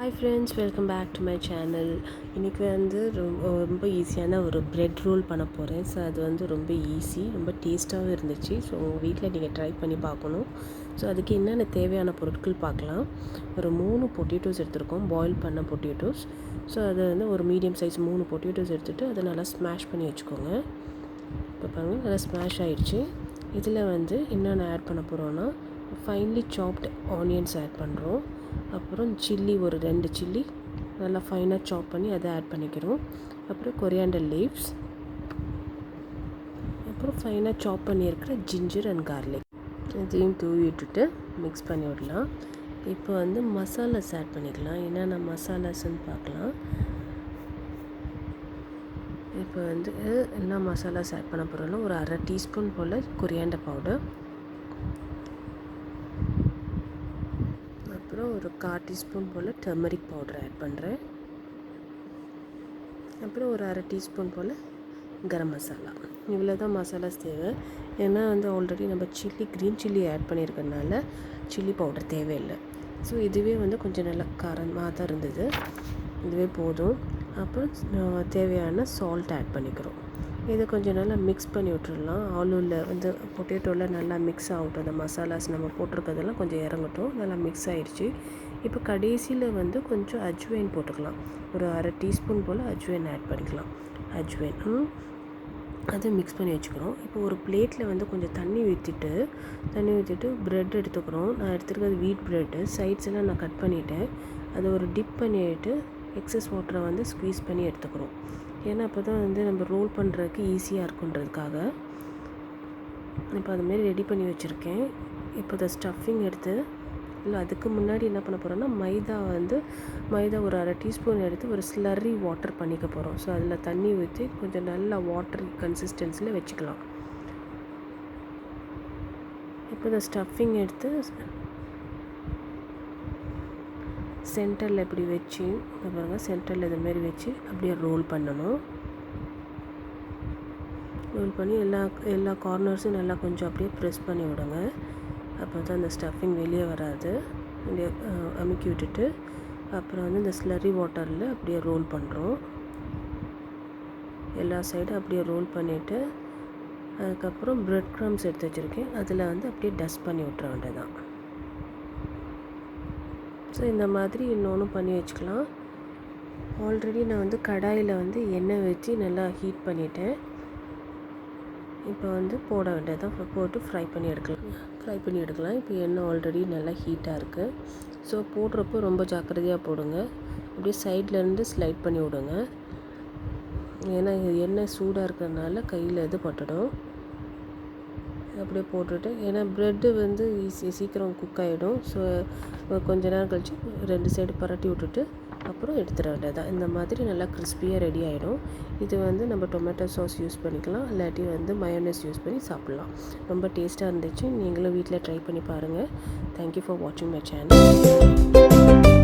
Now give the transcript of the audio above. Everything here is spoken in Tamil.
Hi friends, welcome back to my channel. இன்றைக்கி வந்து ரொம்ப ஈஸியான ஒரு ப்ரெட் ரோல் பண்ண போகிறேன். ஸோ அது வந்து ரொம்ப ஈஸி, ரொம்ப டேஸ்ட்டாகவும் இருந்துச்சு. ஸோ உங்கள் வீட்டில் நீங்கள் ட்ரை பண்ணி பார்க்கணும். ஸோ அதுக்கு என்னென்ன தேவையான பொருட்கள் பார்க்கலாம். ஒரு 3 பொட்டேட்டோஸ் எடுத்துருக்கோம், பாயில் பண்ண பொட்டேட்டோஸ். ஸோ அதை வந்து ஒரு மீடியம் சைஸ் 3 பொட்டேட்டோஸ் எடுத்துகிட்டு அதை நல்லா ஸ்மாஷ் பண்ணி வச்சுக்கோங்க. இப்போ பாருங்கள், நல்லா ஸ்மாஷ் ஆகிடுச்சு. இதில் வந்து என்னென்ன ஆட் பண்ண போகிறோன்னா, ஃபைன்லி சாப்டு ஆனியன்ஸ் ஆட் பண்ணுறோம். அப்புறம் சில்லி, ஒரு 2 சில்லி நல்லா ஃபைனாக சாப் பண்ணி அதை ஆட் பண்ணிக்கிறோம். அப்புறம் கொரியாண்டர் லீவ்ஸ், அப்புறம் ஃபைனாக சாப் பண்ணியிருக்கிற ஜிஞ்சர் அண்ட் கார்லிக் இதையும் தூவி விட்டுட்டு மிக்ஸ் பண்ணி விடலாம். இப்போ வந்து மசாலாஸ் ஆட் பண்ணிக்கலாம். என்னென்ன மசாலாஸ்ன்னு பார்க்கலாம். இப்போ வந்து என்ன மசாலாஸ் ஆட் பண்ண போகிறோன்னா, ஒரு 1/2 டீஸ்பூன் போல் கொரியாண்டர் பவுடர், அப்புறம் ஒரு 1/4 டீஸ்பூன் போல் டர்மரிக் பவுடர் ஆட் பண்ணுறேன். அப்புறம் ஒரு 1/2 டீஸ்பூன் போல் கரம் மசாலா. இவ்வளோ தான் மசாலாஸ் தேவை. ஏன்னா வந்து ஆல்ரெடி நம்ம க்ரீன் சில்லி ஆட் பண்ணியிருக்கறனால சில்லி பவுடர் தேவையில்லை. ஸோ இதுவே வந்து கொஞ்சம் நல்லா காரமாக தான் இருந்தது, இதுவே போதும். அப்புறம் தேவையான சால்ட் ஆட் பண்ணிக்கிறோம். இதை கொஞ்சம் நல்லா மிக்ஸ் பண்ணி விட்டுடலாம். ஆலூவில் வந்து பொட்டேட்டோவில் நல்லா மிக்ஸ் ஆகட்டும். அந்த மசாலாஸ் நம்ம போட்டிருக்கிறதெல்லாம் கொஞ்சம் இறங்கட்டும். நல்லா மிக்ஸ் ஆகிடுச்சு. இப்போ கடைசியில் வந்து கொஞ்சம் அஜ்வைன் போட்டுக்கலாம். ஒரு 1/2 டீஸ்பூன் போல் அஜ்வைன் ஆட் பண்ணிக்கலாம். அஜ்வைன் அதை மிக்ஸ் பண்ணி வச்சுக்கிறோம். இப்போ ஒரு பிளேட்டில் வந்து கொஞ்சம் தண்ணி ஊற்றிட்டு ப்ரெட் எடுத்துக்கிறோம். நான் எடுத்துருக்கிறது வீட் ப்ரெட்டு. சைட்ஸ் எல்லாம் நான் கட் பண்ணிவிட்டேன். அதை ஒரு டிப் பண்ணிவிட்டு எக்ஸஸ் வாட்டரை வந்து ஸ்க்வீஸ் பண்ணி எடுத்துக்கிறோம். ஏன்னா அப்போ தான் வந்து நம்ம ரோல் பண்ணுறதுக்கு ஈஸியாக இருக்குன்றதுக்காக. இப்போ அதுமாரி ரெடி பண்ணி வச்சுருக்கேன். இப்போ இந்த ஸ்டஃபிங் எடுத்து, இல்லை அதுக்கு முன்னாடி என்ன பண்ண போகிறோன்னா, மைதா ஒரு 1/2 டீஸ்பூன் எடுத்து ஒரு ஸ்லர்ரி வாட்டர் பண்ணிக்க போகிறோம். ஸோ அதில் தண்ணி ஊற்றி கொஞ்சம் நல்லா வாட்டர் கன்சிஸ்டன்சியில் வச்சுக்கலாம். இப்போ இந்த ஸ்டஃபிங் எடுத்து சென்டரில் இப்படி வச்சு, பாருங்கள், சென்டரில் இதுமாரி வச்சு அப்படியே ரோல் பண்ணணும். ரோல் பண்ணி எல்லா கார்னர்ஸும் நல்லா கொஞ்சம் அப்படியே ப்ரெஸ் பண்ணி விடுங்க. அப்போ தான் அந்த ஸ்டஃபிங் வெளியே வராது. அப்படியே அமுக்கி விட்டுட்டு அப்புறம் வந்து இந்த ஸ்லரி வாட்டரில் அப்படியே ரோல் பண்ணுறோம். எல்லா சைடும் அப்படியே ரோல் பண்ணிவிட்டு அதுக்கப்புறம் ப்ரெட் க்ரம்ஸ் எடுத்து வச்சுருக்கேன், அதில் வந்து அப்படியே டஸ்ட் பண்ணி விட்டுற வேண்டியதான். ஸோ இந்த மாதிரி இன்னொன்றும் பண்ணி வச்சுக்கலாம். ஆல்ரெடி நான் வந்து கடாயில் வந்து எண்ணெய் வச்சு நல்லா ஹீட் பண்ணிவிட்டேன். இப்போ வந்து போட வேண்டியதான், போட்டு ஃப்ரை பண்ணி எடுக்கலாம். இப்போ எண்ணெய் ஆல்ரெடி நல்லா ஹீட்டாக இருக்குது. ஸோ போடுறப்போ ரொம்ப ஜாக்கிரதையாக போடுங்க. அப்படியே சைட்லேருந்து ஸ்லைட் பண்ணி விடுங்க. ஏன்னா எண்ணெய் சூடாக இருக்கிறதுனால கையில் இது பட்டுடும். அப்படியே போட்டுட்டு, ஏன்னா ப்ரெட்டு வந்து சீக்கிரம் குக் ஆகிடும். ஸோ கொஞ்ச நேரம் கழித்து 2 சைடு பரட்டி விட்டுட்டு அப்புறம் எடுத்துட வேண்டியதான். இந்த மாதிரி நல்லா கிறிஸ்பியாக ரெடி ஆகிடும். இது வந்து நம்ம டொமேட்டோ சாஸ் யூஸ் பண்ணிக்கலாம், இல்லாட்டி வந்து மயோனஸ் யூஸ் பண்ணி சாப்பிட்லாம். ரொம்ப டேஸ்ட்டாக இருந்துச்சு. நீங்களும் வீட்டில் ட்ரை பண்ணி பாருங்கள். தேங்க்யூ ஃபார் வாட்சிங் மை சேனல்.